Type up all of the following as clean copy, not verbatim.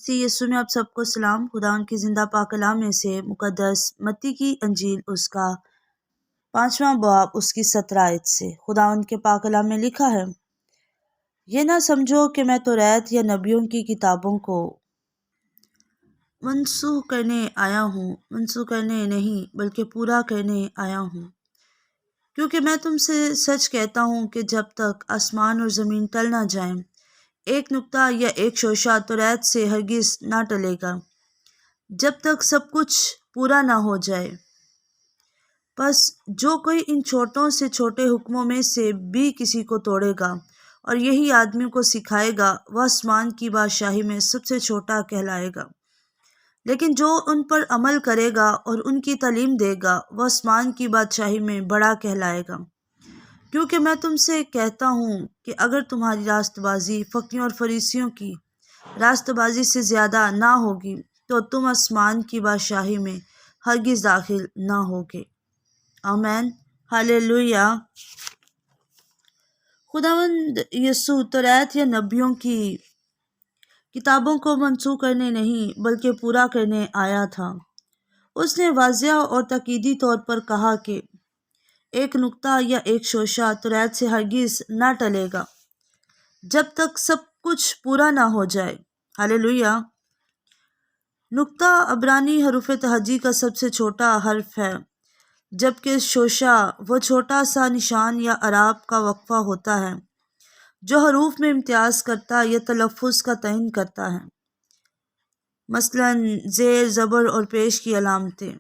सी यीशु में आप सबको सलाम। खुदा उनकी जिंदा पाक कलाम में से मुकद्दस मत्ती की अंजील उसका 5वां बाब उसकी 17 आयत से खुदा उनके पाक कलाम में लिखा है, ये ना समझो कि मैं तौरात या नबियों की किताबों को मनसूख करने आया हूँ। मनसूख करने नहीं बल्कि पूरा करने आया हूँ। क्योंकि मैं तुमसे सच कहता हूँ कि जब तक आसमान और ज़मीन टल ना जाएं, एक नुक्ता या एक शोशा तौरात से हरगिज़ ना टलेगा, जब तक सब कुछ पूरा ना हो जाए। बस जो कोई इन छोटों से छोटे हुक्मों में से भी किसी को तोड़ेगा और यही आदमी को सिखाएगा, वह आसमान की बादशाही में सबसे छोटा कहलाएगा। लेकिन जो उन पर अमल करेगा और उनकी तालीम देगा, वह आसमान की बादशाही में बड़ा कहलाएगा। क्योंकि मैं तुमसे कहता हूँ कि अगर तुम्हारी रास्तबाजी फकीरों और फरीसियों की रास्तबाजी से ज़्यादा ना होगी, तो तुम आसमान की बादशाही में हरगिज़ दाखिल ना होगे। आमीन, हालेलुया। खुदावंद यीशु तौरात या नबियों की किताबों को मनसूख करने नहीं बल्कि पूरा करने आया था। उसने वाज़िया और ताकीदी तौर पर कहा कि एक नुक्ता या एक शोशा तौरात से हरगिज़ ना टलेगा, जब तक सब कुछ पूरा ना हो जाए। हालेलुया। नुक्ता अबरानी हरूफ तहजी का सबसे छोटा हर्फ है, जबकि शोशा वो छोटा सा निशान या अराब का वक्फा होता है जो हरूफ में इम्तियाज़ करता या तलफ़ुज़ का तयन करता है, मसलन ज़ेर, ज़बर और पेश की अलामतें।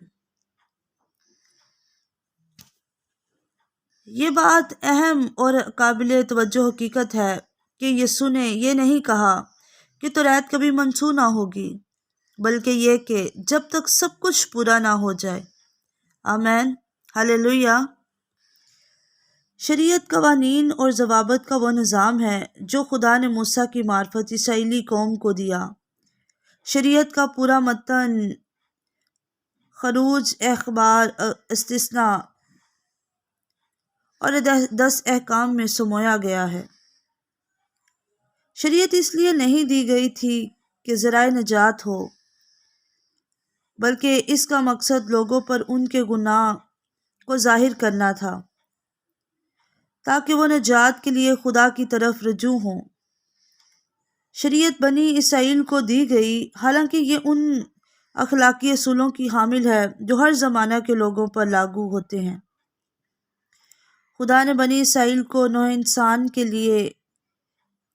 ये बात अहम और काबिल तवज्जो हकीकत है कि यीशु ने ये नहीं कहा कि तौरात कभी मनसूख ना होगी, बल्कि ये कि जब तक सब कुछ पूरा ना हो जाए। आमीन, हालेलुया। शरीयत कवानीन और ज़वाबित का वो निज़ाम है जो खुदा ने मूसा की मार्फत इसराइली कौम को दिया। शरीयत का पूरा मतन खरूज, अखबार, इस्तिस्ना और 10 अहकाम में सुमोया गया है। शरीयत इसलिए नहीं दी गई थी कि ज़राए निजात हो, बल्कि इसका मकसद लोगों पर उनके गुनाह को ज़ाहिर करना था, ताकि वो निजात के लिए खुदा की तरफ रजू हों। शरीयत बनी इसराइल को दी गई, हालांकि ये उन अखलाकी असूलों की हामिल है जो हर ज़माना के लोगों पर लागू होते हैं। खुदा ने बनी इसराइल को नौ इंसान के लिए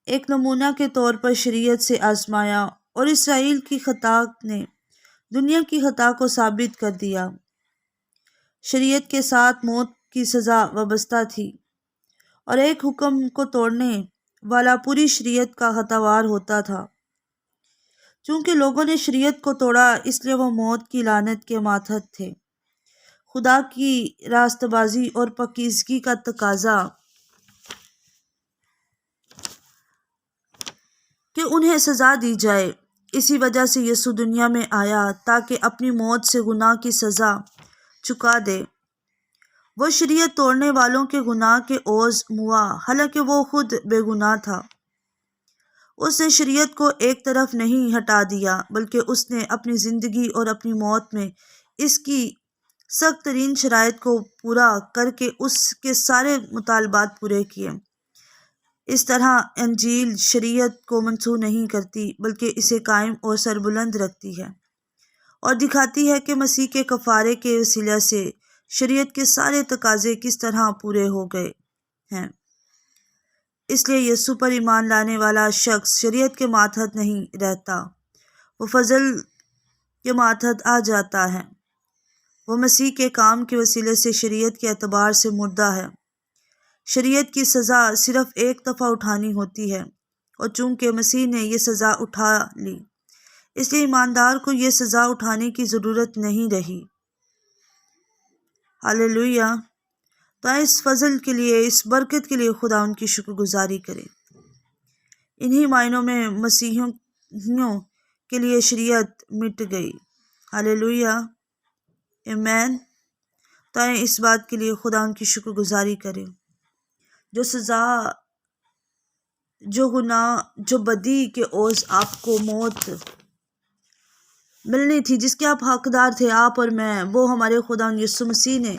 एक नमूना के तौर पर शरीयत से आजमाया और इसराइल की खता ने दुनिया की खता को साबित कर दिया। शरीयत के साथ मौत की सज़ा वाबस्ता थी और एक हुक्म को तोड़ने वाला पूरी शरीयत का खतावार होता था। चूँकि लोगों ने शरीयत को तोड़ा, इसलिए वो मौत की लानत के मातहत थे। खुदा की रास्तबाजी और पाकीज़गी का तकाजा कि उन्हें सज़ा दी जाए। इसी वजह से यीशु दुनिया में आया ताकि अपनी मौत से गुनाह की सज़ा चुका दे। वो शरीयत तोड़ने वालों के गुनाह के ओझ मुआ, हालांकि वो खुद बेगुनाह था। उसने शरीयत को एक तरफ नहीं हटा दिया, बल्कि उसने अपनी ज़िंदगी और अपनी मौत में इसकी सख्त तरीन शराइत को पूरा करके उसके सारे मुतालबात पूरे किए। इस तरह अंजील शरीयत को मनसूख नहीं करती, बल्कि इसे कायम और सरबुलंद रखती है और दिखाती है कि मसीह के कफ़ारे के वसीला से शरीयत के सारे तकाजे किस तरह पूरे हो गए हैं। इसलिए यीशु पर ईमान लाने वाला शख्स शरीयत के मातहत नहीं रहता, वो फजल के मातहत आ जाता है। वो मसीह के काम के वसीले से शरीयत के एतबार से मुर्दा है। शरीयत की सज़ा सिर्फ एक दफ़ा उठानी होती है, और चूँकि मसीह ने यह सज़ा उठा ली, इसलिए ईमानदार को यह सज़ा उठाने की ज़रूरत नहीं रही। हालेलुया। तो इस फजल के लिए, इस बरकत के लिए खुदा उनकी शुक्रगुजारी करें। इन्हीं मायनों में मसीहियों के लिए शरीयत मिट गई। हालेलुया, आमीन। तो इस बात के लिए खुदा उनकी शुक्रगुजारी करें। जो सज़ा, जो गुनाह, जो बदी के ओज़ आपको मौत ملنی تھی، جس کے آپ حقدار تھے، آپ اور میں، وہ ہمارے خدا یسوع مسیح نے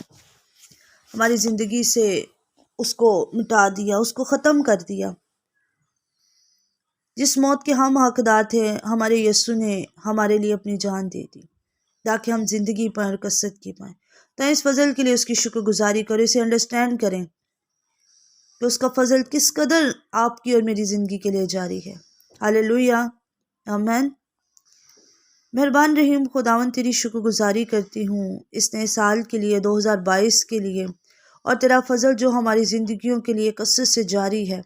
ہماری زندگی سے اس کو مٹا دیا، اس کو ختم کر دیا۔ جس موت کے ہم حقدار تھے، ہمارے یسوع نے ہمارے لیے اپنی جان دے دی تاکہ ہم زندگی پر کثرت کی پائیں۔ تو اس فضل کے لیے اس کی شکر گزاری کریں، اسے انڈرسٹینڈ کریں کہ اس کا فضل کس قدر آپ کی اور میری زندگی کے لیے جاری ہے۔ ہاللیلویہ، آمین۔ مہربان رحیم خداوند، تیری شکر گزاری کرتی ہوں اس نئے سال کے لیے، 2022 کے لیے، اور تیرا فضل جو ہماری زندگیوں کے لیے کثرت سے جاری ہے۔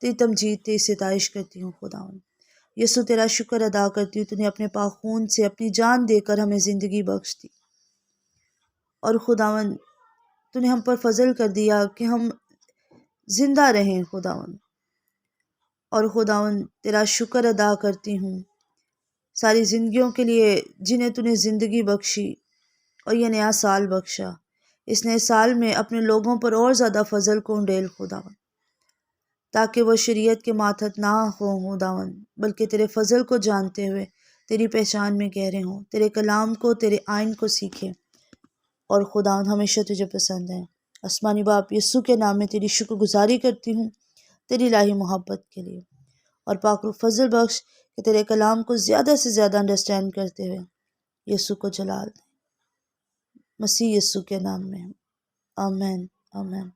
تیری تمجید، تیری ستائش کرتی ہوں خداوند۔ یسوع، تیرا شکر ادا کرتی ہوں، تو نے اپنے پاک خون سے اپنی جان دے کر ہمیں زندگی بخش دی، اور خداوند تو نے ہم پر فضل کر دیا کہ ہم زندہ رہیں خداوند۔ اور خداوند تیرا شکر ادا کرتی ہوں ساری زندگیوں کے لیے جنہیں تو نے زندگی بخشی اور یہ نیا سال بخشا۔ اس نئے سال میں اپنے لوگوں پر اور زیادہ فضل کو انڈیل خداوند، تاکہ وہ شریعت کے ماتحت نہ ہوں خداوند، بلکہ تیرے فضل کو جانتے ہوئے تیری پہچان میں گہرے ہوں، تیرے کلام کو، تیرے آئین کو سیکھیں، اور خداوند ہمیشہ تجھے پسند ہے۔ آسمانی باپ، یسوع کے نام میں تیری شکر گزاری کرتی ہوں تیری الہی محبت کے لیے، اور پاک روح فضل بخش کہ تیرے کلام کو زیادہ سے زیادہ انڈرسٹینڈ کرتے ہوئے یسوع کو جلال دیں، مسیح یسوع کے نام میں، آمین، آمین۔